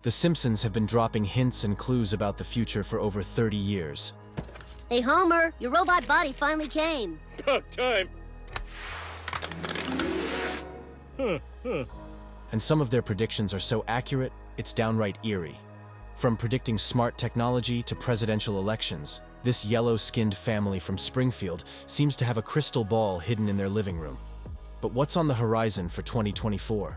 The Simpsons have been dropping hints and clues about the future for over 30 years. Hey Homer, your robot body finally came. About time. And some of their predictions are so accurate, it's downright eerie. From predicting smart technology to presidential elections, this yellow-skinned family from Springfield seems to have a crystal ball hidden in their living room. But what's on the horizon for 2024?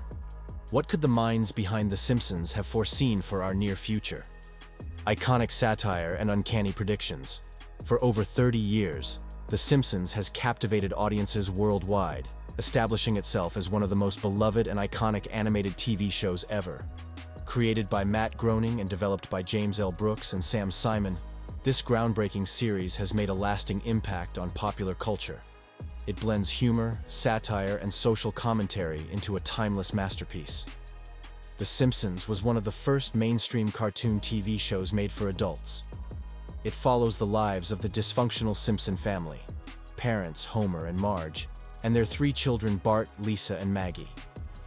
What could the minds behind The Simpsons have foreseen for our near future? Iconic satire and uncanny predictions. For over 30 years, The Simpsons has captivated audiences worldwide, establishing itself as one of the most beloved and iconic animated TV shows ever. Created by Matt Groening and developed by James L. Brooks and Sam Simon, this groundbreaking series has made a lasting impact on popular culture. It blends humor, satire, and social commentary into a timeless masterpiece. The Simpsons was one of the first mainstream cartoon TV shows made for adults. It follows the lives of the dysfunctional Simpson family, parents Homer and Marge, and their three children Bart, Lisa, and Maggie.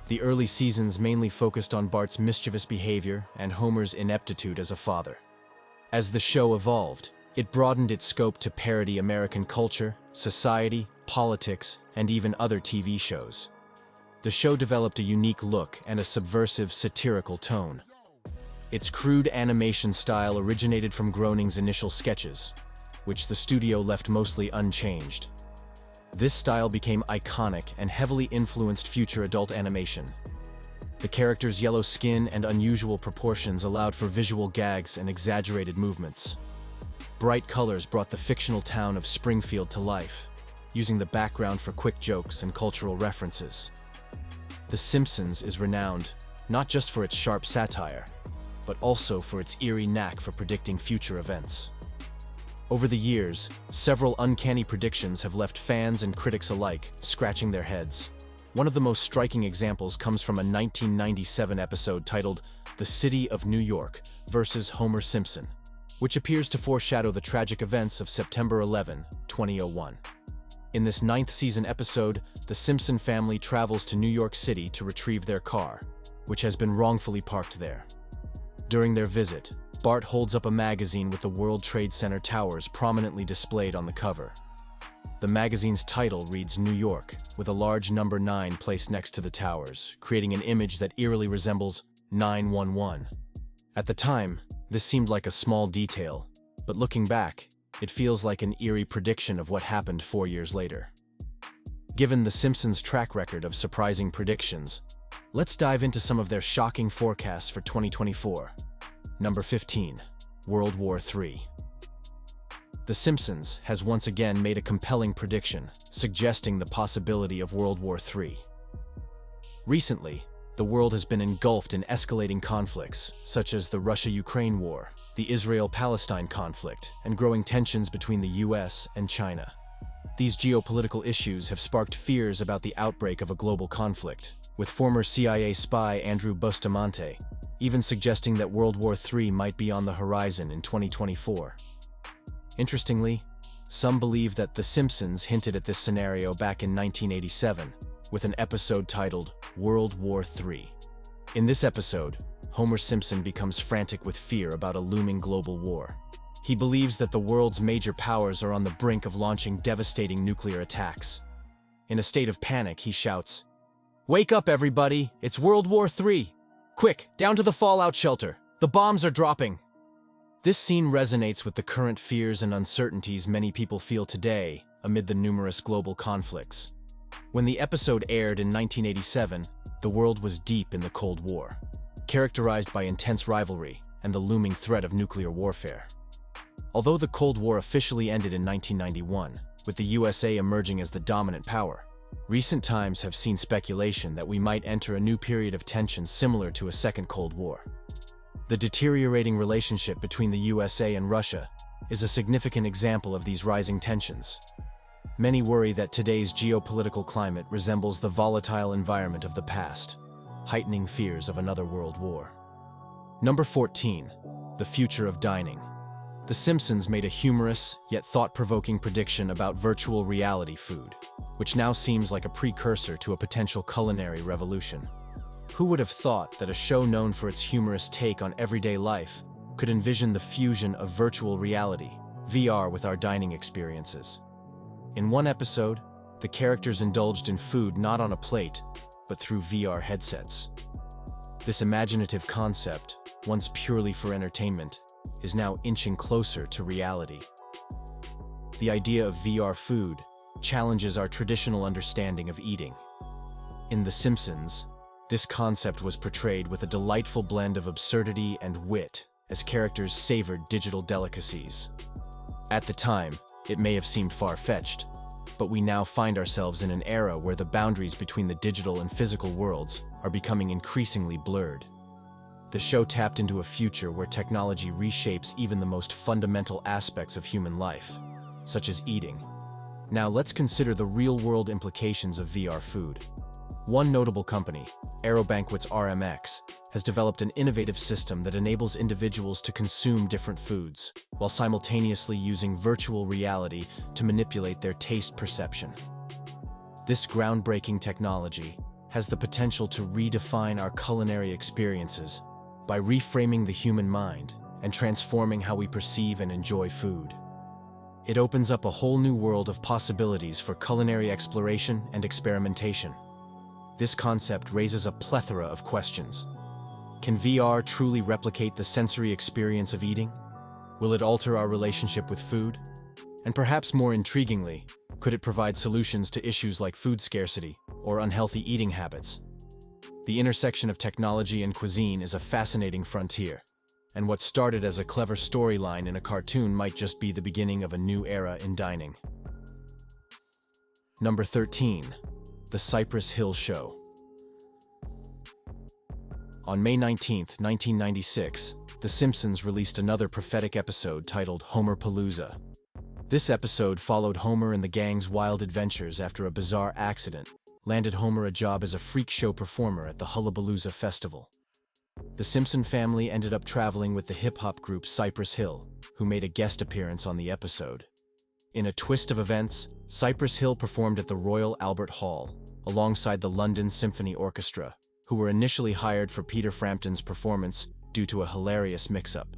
The early seasons mainly focused on Bart's mischievous behavior and Homer's ineptitude as a father. As the show evolved, it broadened its scope to parody American culture, society, politics, and even other TV shows. The show developed a unique look and a subversive, satirical tone. Its crude animation style originated from Groening's initial sketches, which the studio left mostly unchanged. This style became iconic and heavily influenced future adult animation. The characters' yellow skin and unusual proportions allowed for visual gags and exaggerated movements. Bright colors brought the fictional town of Springfield to life, using the background for quick jokes and cultural references. The Simpsons is renowned not just for its sharp satire, but also for its eerie knack for predicting future events. Over the years, several uncanny predictions have left fans and critics alike scratching their heads. One of the most striking examples comes from a 1997 episode titled The City of New York versus Homer Simpson, which appears to foreshadow the tragic events of September 11, 2001. In this ninth season episode, the Simpson family travels to New York City to retrieve their car, which has been wrongfully parked there. During their visit, Bart holds up a magazine with the World Trade Center towers prominently displayed on the cover. The magazine's title reads New York, with a large number 9 placed next to the towers, creating an image that eerily resembles 911. At the time, this seemed like a small detail, but looking back, it feels like an eerie prediction of what happened 4 years later. Given The Simpsons' track record of surprising predictions, let's dive into some of their shocking forecasts for 2024. Number 15. World War III. The Simpsons has once again made a compelling prediction, suggesting the possibility of World War III. Recently, the world has been engulfed in escalating conflicts, such as the Russia-Ukraine war, the Israel-Palestine conflict, and growing tensions between the US and China. These geopolitical issues have sparked fears about the outbreak of a global conflict, with former CIA spy Andrew Bustamante even suggesting that World War III might be on the horizon in 2024. Interestingly, some believe that The Simpsons hinted at this scenario back in 1987, with an episode titled World War III. In this episode, Homer Simpson becomes frantic with fear about a looming global war. He believes that the world's major powers are on the brink of launching devastating nuclear attacks. In a state of panic, he shouts, "Wake up, everybody! It's World War III! Quick, down to the fallout shelter! The bombs are dropping!" This scene resonates with the current fears and uncertainties many people feel today amid the numerous global conflicts. When the episode aired in 1987, the world was deep in the Cold War, characterized by intense rivalry and the looming threat of nuclear warfare. Although the Cold War officially ended in 1991, with the USA emerging as the dominant power, recent times have seen speculation that we might enter a new period of tension similar to a second Cold War. The deteriorating relationship between the USA and Russia is a significant example of these rising tensions. Many worry that today's geopolitical climate resembles the volatile environment of the past, heightening fears of another world war. Number 14. The future of dining. The Simpsons made a humorous, yet thought-provoking prediction about virtual reality food, which now seems like a precursor to a potential culinary revolution. Who would have thought that a show known for its humorous take on everyday life could envision the fusion of virtual reality, VR, with our dining experiences? In one episode, the characters indulged in food not on a plate, but through VR headsets. This imaginative concept, once purely for entertainment, is now inching closer to reality. The idea of VR food challenges our traditional understanding of eating. In The Simpsons, this concept was portrayed with a delightful blend of absurdity and wit as characters savored digital delicacies. At the time, it may have seemed far-fetched, but we now find ourselves in an era where the boundaries between the digital and physical worlds are becoming increasingly blurred. The show tapped into a future where technology reshapes even the most fundamental aspects of human life, such as eating. Now let's consider the real-world implications of VR food. One notable company, AeroBanquet's RMX, has developed an innovative system that enables individuals to consume different foods, while simultaneously using virtual reality to manipulate their taste perception. This groundbreaking technology has the potential to redefine our culinary experiences by reframing the human mind and transforming how we perceive and enjoy food. It opens up a whole new world of possibilities for culinary exploration and experimentation. This concept raises a plethora of questions. Can VR truly replicate the sensory experience of eating? Will it alter our relationship with food? And perhaps more intriguingly, could it provide solutions to issues like food scarcity or unhealthy eating habits? The intersection of technology and cuisine is a fascinating frontier, and what started as a clever storyline in a cartoon might just be the beginning of a new era in dining. Number 13. The Cypress Hill Show. On May 19, 1996, The Simpsons released another prophetic episode titled Homerpalooza. This episode followed Homer and the gang's wild adventures after a bizarre accident landed Homer a job as a freak show performer at the Hullabalooza Festival. The Simpson family ended up traveling with the hip-hop group Cypress Hill, who made a guest appearance on the episode. In a twist of events, Cypress Hill performed at the Royal Albert Hall, alongside the London Symphony Orchestra, who were initially hired for Peter Frampton's performance due to a hilarious mix-up.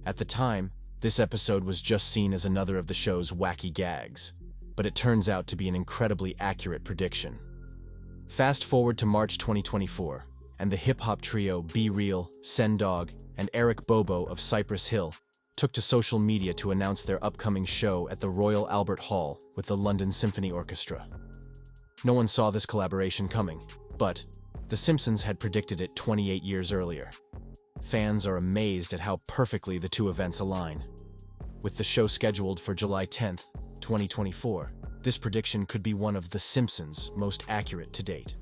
At the time, this episode was just seen as another of the show's wacky gags, but it turns out to be an incredibly accurate prediction. Fast forward to March 2024, and the hip-hop trio Be Real, Sendog, and Eric Bobo of Cypress Hill took to social media to announce their upcoming show at the Royal Albert Hall with the London Symphony Orchestra. No one saw this collaboration coming, but The Simpsons had predicted it 28 years earlier. Fans are amazed at how perfectly the two events align. With the show scheduled for July 10, 2024, this prediction could be one of The Simpsons' most accurate to date.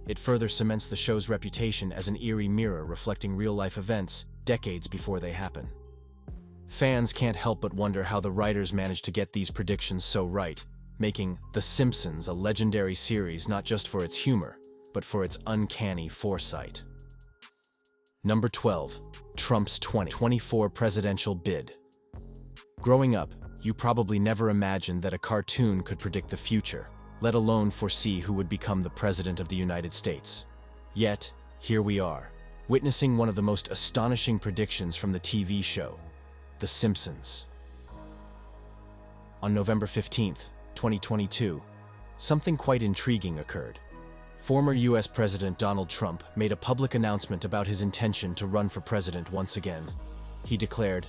It further cements the show's reputation as an eerie mirror reflecting real-life events decades before they happen. Fans can't help but wonder how the writers managed to get these predictions so right, making The Simpsons a legendary series not just for its humor, but for its uncanny foresight. Number 12. Trump's 2024 presidential bid. Growing up, you probably never imagined that a cartoon could predict the future, let alone foresee who would become the President of the United States. Yet, here we are, witnessing one of the most astonishing predictions from the TV show, The Simpsons. On November 15, 2022, something quite intriguing occurred. Former US President Donald Trump made a public announcement about his intention to run for president once again. He declared,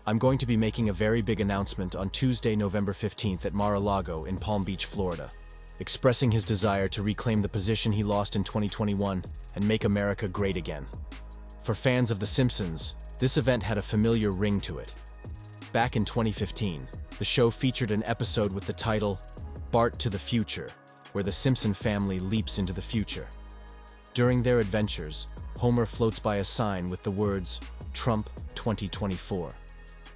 "I'm going to be making a very big announcement on Tuesday, November 15th at Mar-a-Lago in Palm Beach, Florida, expressing his desire to reclaim the position he lost in 2021 and make America great again." For fans of The Simpsons, this event had a familiar ring to it. Back in 2015, the show featured an episode with the title, Bart to the Future, where the Simpson family leaps into the future. During their adventures, Homer floats by a sign with the words, Trump 2024.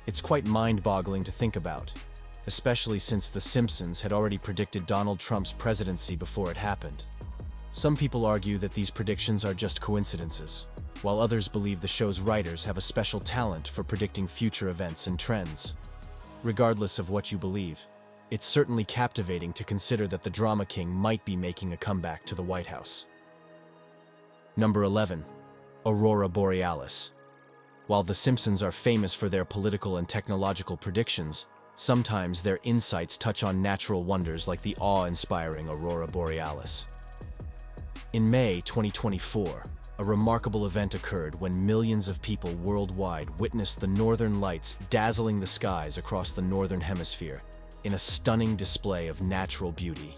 It's quite mind-boggling to think about, especially since The Simpsons had already predicted Donald Trump's presidency before it happened. Some people argue that these predictions are just coincidences, while others believe the show's writers have a special talent for predicting future events and trends. Regardless of what you believe, it's certainly captivating to consider that the drama king might be making a comeback to the White House. Number 11. Aurora Borealis. While the Simpsons are famous for their political and technological predictions, sometimes their insights touch on natural wonders like the awe-inspiring Aurora Borealis. In May 2024, a remarkable event occurred when millions of people worldwide witnessed the northern lights dazzling the skies across the northern hemisphere in a stunning display of natural beauty.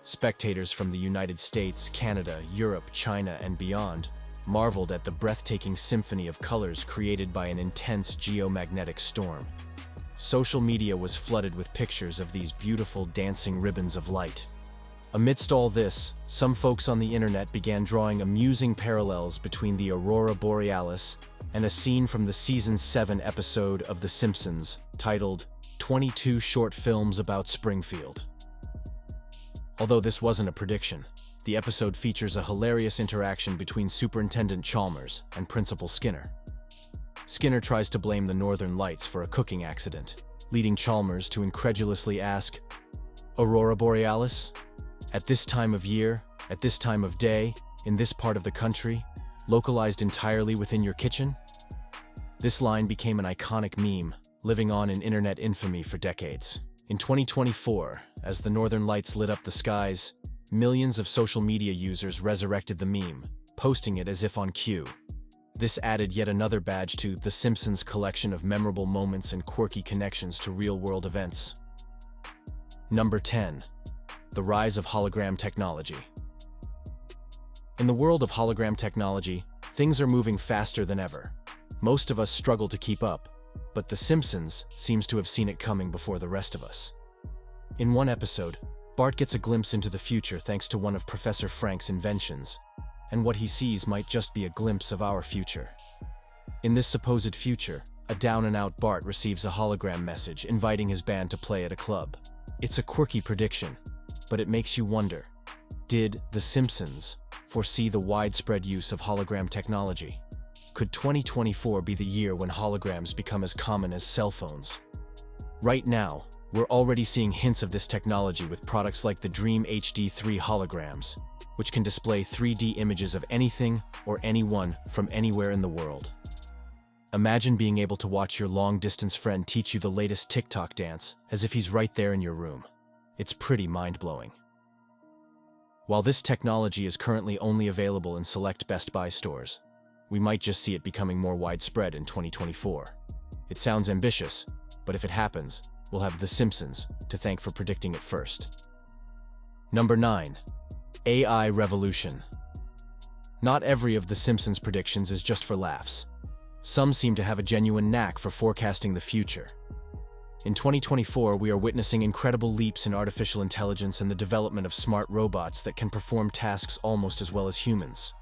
Spectators from the United States, Canada, Europe, China, and beyond marveled at the breathtaking symphony of colors created by an intense geomagnetic storm. Social media was flooded with pictures of these beautiful dancing ribbons of light. Amidst all this, some folks on the internet began drawing amusing parallels between the Aurora Borealis and a scene from the Season 7 episode of The Simpsons titled 22 Short Films About Springfield. Although this wasn't a prediction, the episode features a hilarious interaction between Superintendent Chalmers and Principal Skinner. Skinner tries to blame the northern lights for a cooking accident, leading Chalmers to incredulously ask, "Aurora Borealis? At this time of year, at this time of day, in this part of the country, localized entirely within your kitchen?" This line became an iconic meme, living on in internet infamy for decades. In 2024, as the northern lights lit up the skies, millions of social media users resurrected the meme, posting it as if on cue. This added yet another badge to The Simpsons' collection of memorable moments and quirky connections to real-world events. Number 10. The Rise of Hologram Technology. In the world of hologram technology, things are moving faster than ever. Most of us struggle to keep up, but The Simpsons seems to have seen it coming before the rest of us. In one episode, Bart gets a glimpse into the future thanks to one of Professor Frank's inventions, and what he sees might just be a glimpse of our future. In this supposed future, a down-and-out Bart receives a hologram message inviting his band to play at a club. It's a quirky prediction, but it makes you wonder, did The Simpsons foresee the widespread use of hologram technology? Could 2024 be the year when holograms become as common as cell phones? Right now, we're already seeing hints of this technology with products like the Dream HD3 holograms, which can display 3D images of anything or anyone from anywhere in the world. Imagine being able to watch your long-distance friend teach you the latest TikTok dance as if he's right there in your room. It's pretty mind-blowing. While this technology is currently only available in select Best Buy stores, we might just see it becoming more widespread in 2024. It sounds ambitious, but if it happens, we'll have The Simpsons to thank for predicting it first. Number 9. AI Revolution. Not every of The Simpsons' predictions is just for laughs. Some seem to have a genuine knack for forecasting the future. In 2024, we are witnessing incredible leaps in artificial intelligence and the development of smart robots that can perform tasks almost as well as humans.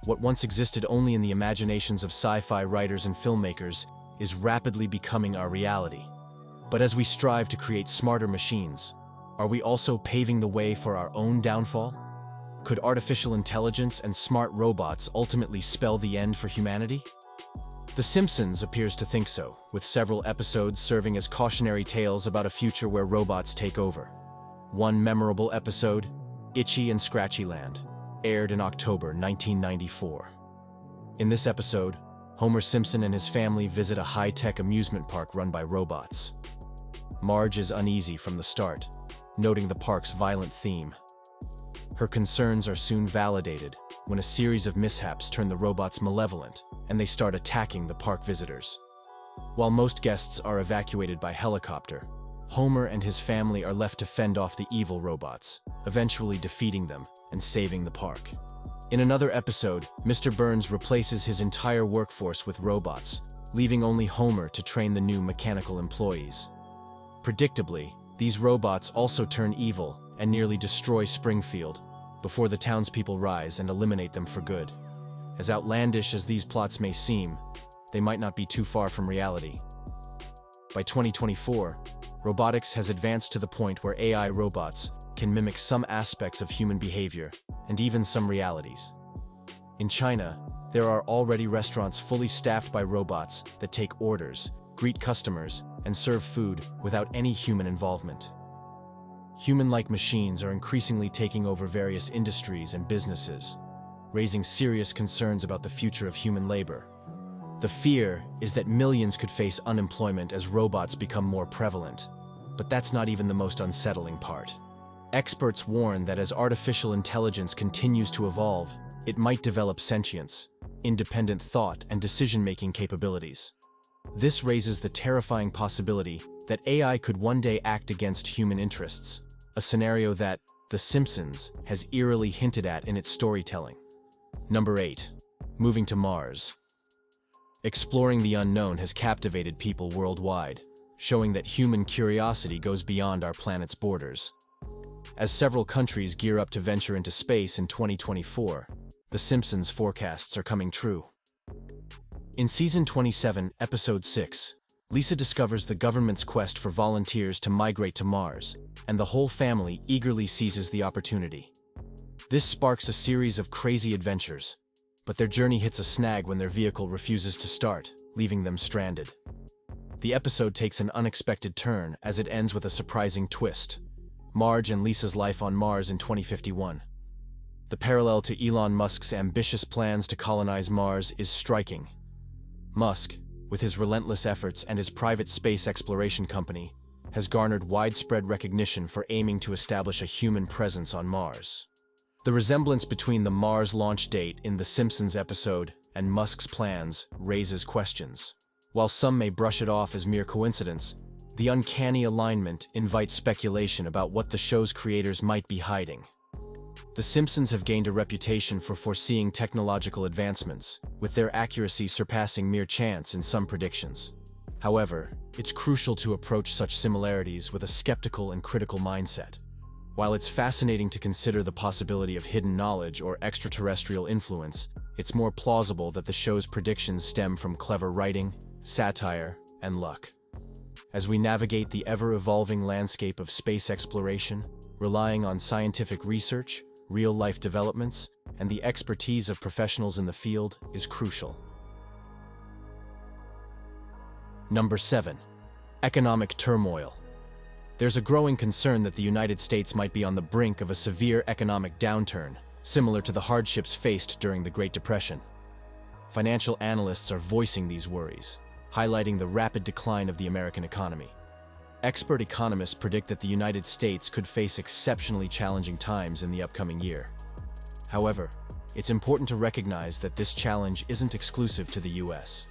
What once existed only in the imaginations of sci-fi writers and filmmakers is rapidly becoming our reality. But as we strive to create smarter machines, are we also paving the way for our own downfall? Could artificial intelligence and smart robots ultimately spell the end for humanity? The Simpsons appears to think so, with several episodes serving as cautionary tales about a future where robots take over. One memorable episode, Itchy and Scratchy Land, aired in October 1994. In this episode, Homer Simpson and his family visit a high-tech amusement park run by robots. Marge is uneasy from the start, noting the park's violent theme. Her concerns are soon validated when a series of mishaps turn the robots malevolent and they start attacking the park visitors. While most guests are evacuated by helicopter, Homer and his family are left to fend off the evil robots, eventually defeating them and saving the park. In another episode, Mr. Burns replaces his entire workforce with robots, leaving only Homer to train the new mechanical employees. Predictably, these robots also turn evil and nearly destroy Springfield before the townspeople rise and eliminate them for good. As outlandish as these plots may seem, they might not be too far from reality. By 2024, robotics has advanced to the point where AI robots can mimic some aspects of human behavior and even some realities. In China, there are already restaurants fully staffed by robots that take orders, greet customers, and serve food without any human involvement. Human-like machines are increasingly taking over various industries and businesses. raising serious concerns about the future of human labor. The fear is that millions could face unemployment as robots become more prevalent. But that's not even the most unsettling part. Experts warn that as artificial intelligence continues to evolve, it might develop sentience, independent thought, and decision-making capabilities. This raises the terrifying possibility that AI could one day act against human interests, a scenario that The Simpsons has eerily hinted at in its storytelling. Number 8. Moving to Mars. Exploring the unknown has captivated people worldwide, showing that human curiosity goes beyond our planet's borders. As several countries gear up to venture into space in 2024, The Simpsons forecasts are coming true. In Season 27, Episode 6, Lisa discovers the government's quest for volunteers to migrate to Mars, and the whole family eagerly seizes the opportunity. This sparks a series of crazy adventures, but their journey hits a snag when their vehicle refuses to start, leaving them stranded. The episode takes an unexpected turn as it ends with a surprising twist: Marge and Lisa's life on Mars in 2051. The parallel to Elon Musk's ambitious plans to colonize Mars is striking. Musk, with his relentless efforts and his private space exploration company, has garnered widespread recognition for aiming to establish a human presence on Mars. The resemblance between the Mars launch date in the Simpsons episode and Musk's plans raises questions. While some may brush it off as mere coincidence, the uncanny alignment invites speculation about what the show's creators might be hiding. The Simpsons have gained a reputation for foreseeing technological advancements, with their accuracy surpassing mere chance in some predictions. However, it's crucial to approach such similarities with a skeptical and critical mindset. While it's fascinating to consider the possibility of hidden knowledge or extraterrestrial influence, it's more plausible that the show's predictions stem from clever writing, satire, and luck. As we navigate the ever-evolving landscape of space exploration, relying on scientific research, real-life developments, and the expertise of professionals in the field is crucial. Number 7. Economic turmoil. There's a growing concern that the United States might be on the brink of a severe economic downturn, similar to the hardships faced during the Great Depression. Financial analysts are voicing these worries, highlighting the rapid decline of the American economy. Expert economists predict that the United States could face exceptionally challenging times in the upcoming year. However, it's important to recognize that this challenge isn't exclusive to the US.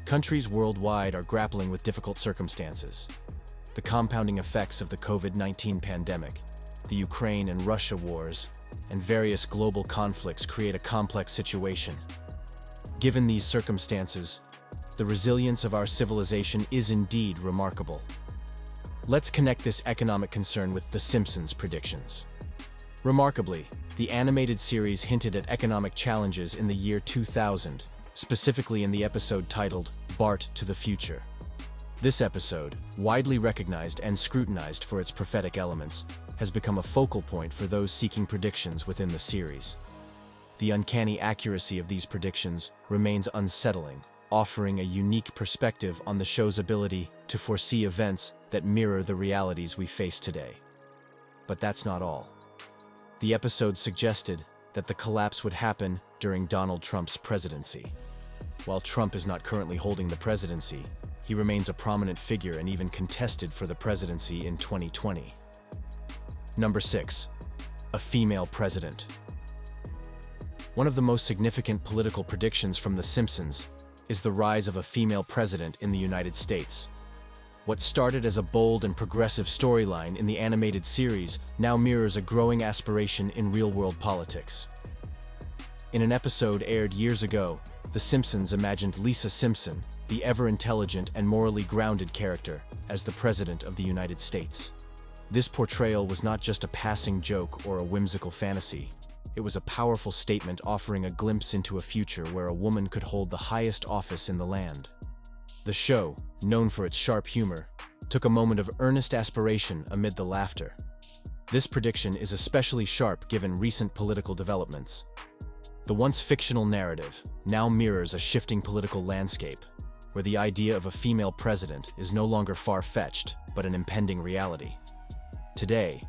Countries worldwide are grappling with difficult circumstances. The compounding effects of the COVID-19 pandemic, the Ukraine and Russia wars, and various global conflicts create a complex situation. Given these circumstances, the resilience of our civilization is indeed remarkable. Let's connect this economic concern with The Simpsons predictions. Remarkably, the animated series hinted at economic challenges in the year 2000, specifically in the episode titled Bart to the Future. This episode, widely recognized and scrutinized for its prophetic elements, has become a focal point for those seeking predictions within the series. The uncanny accuracy of these predictions remains unsettling, offering a unique perspective on the show's ability to foresee events that mirror the realities we face today. But that's not all. The episode suggested that the collapse would happen during Donald Trump's presidency. While Trump is not currently holding the presidency, he remains a prominent figure and even contested for the presidency in 2020. Number 6. A female president. One of the most significant political predictions from The Simpsons is the rise of a female president in the United States. What started as a bold and progressive storyline in the animated series now mirrors a growing aspiration in real-world politics. In an episode aired years ago, The Simpsons imagined Lisa Simpson, the ever-intelligent and morally grounded character, as the President of the United States. This portrayal was not just a passing joke or a whimsical fantasy. It was a powerful statement offering a glimpse into a future where a woman could hold the highest office in the land. The show, known for its sharp humor, took a moment of earnest aspiration amid the laughter. This prediction is especially sharp given recent political developments. The once fictional narrative now mirrors a shifting political landscape, where the idea of a female president is no longer far-fetched, but an impending reality. Today,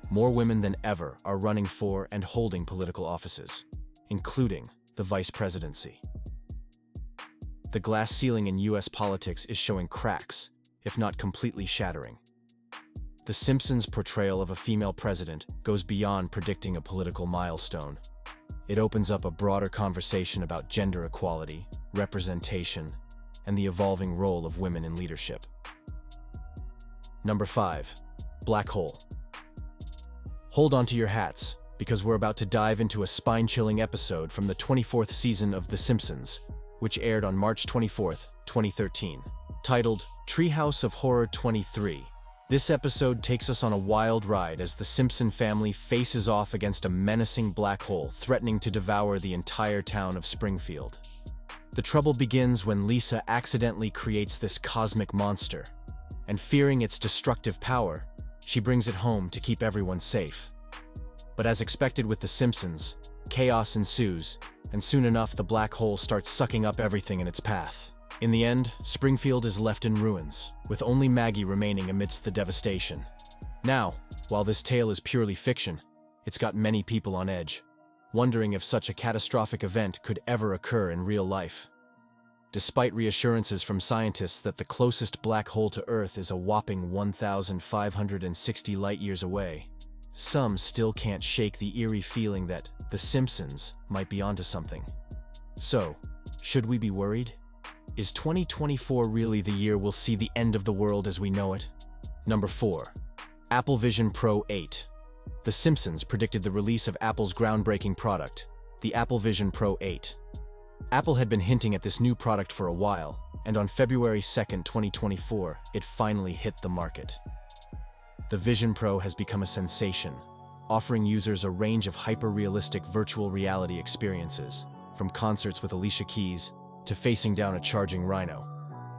more women than ever are running for and holding political offices. including the vice presidency. The glass ceiling in US politics is showing cracks, if not completely shattering. The Simpsons' portrayal of a female president goes beyond predicting a political milestone. It opens up a broader conversation about gender equality, representation, and the evolving role of women in leadership. Number 5. Black hole. Hold on to your hats, because we're about to dive into a spine-chilling episode from the 24th season of The Simpsons, which aired on March 24, 2013. Titled Treehouse of Horror 23, this episode takes us on a wild ride as the Simpson family faces off against a menacing black hole threatening to devour the entire town of Springfield. The trouble begins when Lisa accidentally creates this cosmic monster, and fearing its destructive power, she brings it home to keep everyone safe. But as expected with The Simpsons, chaos ensues, and soon enough the black hole starts sucking up everything in its path. In the end, Springfield is left in ruins, with only Maggie remaining amidst the devastation. Now, while this tale is purely fiction, it's got many people on edge, wondering if such a catastrophic event could ever occur in real life. Despite reassurances from scientists that the closest black hole to Earth is a whopping 1,560 light-years away, some still can't shake the eerie feeling that The Simpsons might be onto something. So, should we be worried? Is 2024 really the year we'll see the end of the world as we know it? Number 4. Apple Vision Pro 8. The Simpsons predicted the release of Apple's groundbreaking product, the Apple Vision Pro 8. Apple had been hinting at this new product for a while, and on February 2, 2024, it finally hit the market. The Vision Pro has become a sensation, offering users a range of hyper-realistic virtual reality experiences, from concerts with Alicia Keys to facing down a charging rhino.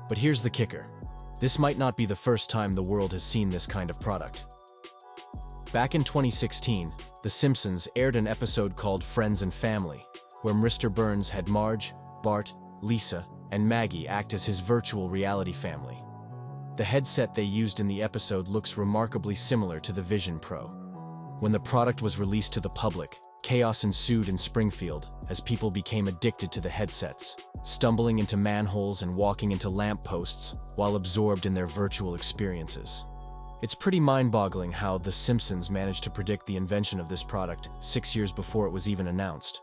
But here's the kicker. This might not be the first time the world has seen this kind of product. Back in 2016, The Simpsons aired an episode called Friends and Family, where Mr. Burns had Marge, Bart, Lisa, and Maggie act as his virtual reality family. The headset they used in the episode looks remarkably similar to the Vision Pro. When the product was released to the public, chaos ensued in Springfield as people became addicted to the headsets, stumbling into manholes and walking into lampposts while absorbed in their virtual experiences. It's pretty mind-boggling how The Simpsons managed to predict the invention of this product 6 years before it was even announced.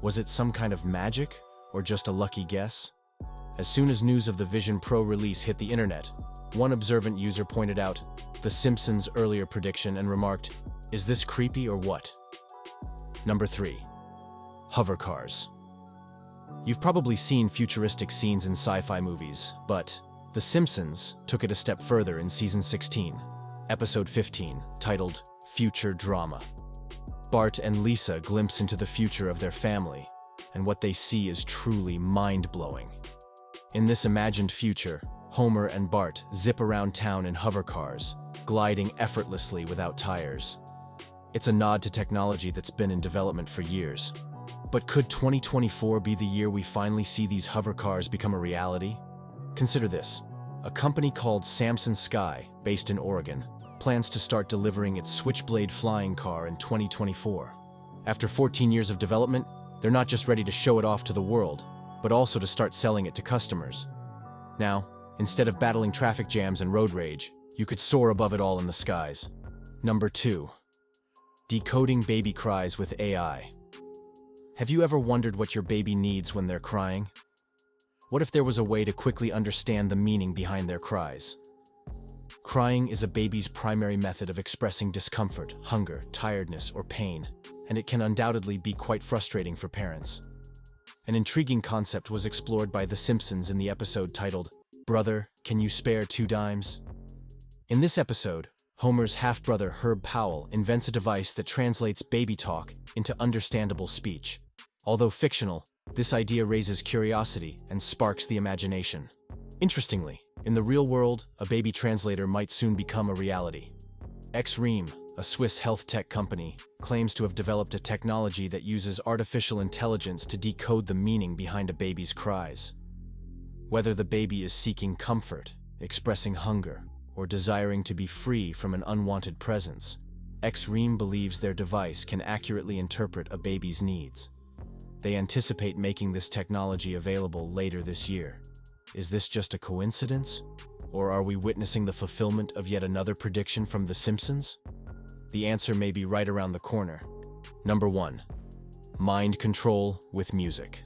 Was it some kind of magic, or just a lucky guess? As soon as news of the Vision Pro release hit the internet, one observant user pointed out The Simpsons' earlier prediction and remarked, "Is this creepy or what?" Number 3. Hover cars. You've probably seen futuristic scenes in sci-fi movies, but The Simpsons took it a step further in Season 16, Episode 15, titled Future Drama. Bart and Lisa glimpse into the future of their family, and what they see is truly mind-blowing. In this imagined future, Homer and Bart zip around town in hover cars, gliding effortlessly without tires. It's a nod to technology that's been in development for years. But could 2024 be the year we finally see these hover cars become a reality? Consider this. A company called Samson Sky, based in Oregon, plans to start delivering its Switchblade flying car in 2024. After 14 years of development, they're not just ready to show it off to the world, but also to start selling it to customers. Now, instead of battling traffic jams and road rage, you could soar above it all in the skies. Number 2. Decoding baby cries with AI. Have you ever wondered what your baby needs when they're crying? What if there was a way to quickly understand the meaning behind their cries? Crying is a baby's primary method of expressing discomfort, hunger, tiredness, or pain, and it can undoubtedly be quite frustrating for parents. An intriguing concept was explored by The Simpsons in the episode titled, "Brother, Can You Spare 2 Dimes?" In this episode, Homer's half-brother Herb Powell invents a device that translates baby talk into understandable speech. Although fictional, this idea raises curiosity and sparks the imagination. Interestingly, in the real world, a baby translator might soon become a reality. Xreem, a Swiss health tech company, claims to have developed a technology that uses artificial intelligence to decode the meaning behind a baby's cries. Whether the baby is seeking comfort, expressing hunger, or desiring to be free from an unwanted presence, Xreem believes their device can accurately interpret a baby's needs. They anticipate making this technology available later this year. Is this just a coincidence? Or are we witnessing the fulfillment of yet another prediction from The Simpsons? The answer may be right around the corner. Number 1. Mind control with music.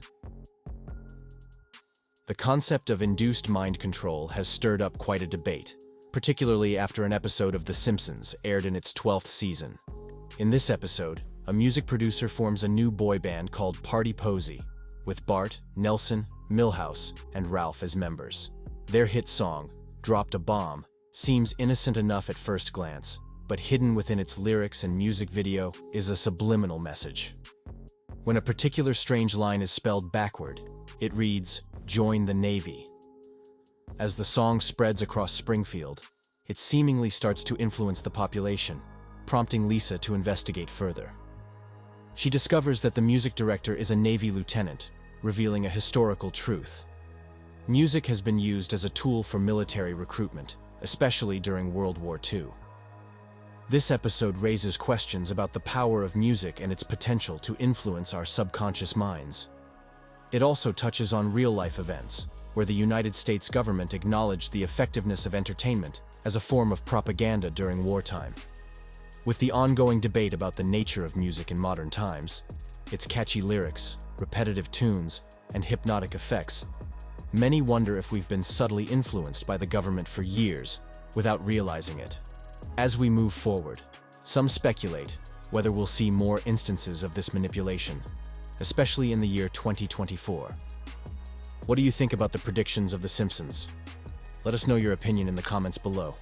The concept of induced mind control has stirred up quite a debate, particularly after an episode of The Simpsons aired in its 12th season. In this episode, a music producer forms a new boy band called Party Posey, with Bart, Nelson, Milhouse, and Ralph as members. Their hit song, Dropped a Bomb, seems innocent enough at first glance, but hidden within its lyrics and music video is a subliminal message. When a particular strange line is spelled backward, it reads, "Join the Navy." As the song spreads across Springfield, it seemingly starts to influence the population, prompting Lisa to investigate further. She discovers that the music director is a Navy lieutenant, revealing a historical truth. Music has been used as a tool for military recruitment, especially during World War II. This episode raises questions about the power of music and its potential to influence our subconscious minds. It also touches on real-life events, where the United States government acknowledged the effectiveness of entertainment as a form of propaganda during wartime. With the ongoing debate about the nature of music in modern times, its catchy lyrics, repetitive tunes, and hypnotic effects, many wonder if we've been subtly influenced by the government for years without realizing it. As we move forward, some speculate whether we'll see more instances of this manipulation, especially in the year 2024. What do you think about the predictions of The Simpsons? Let us know your opinion in the comments below.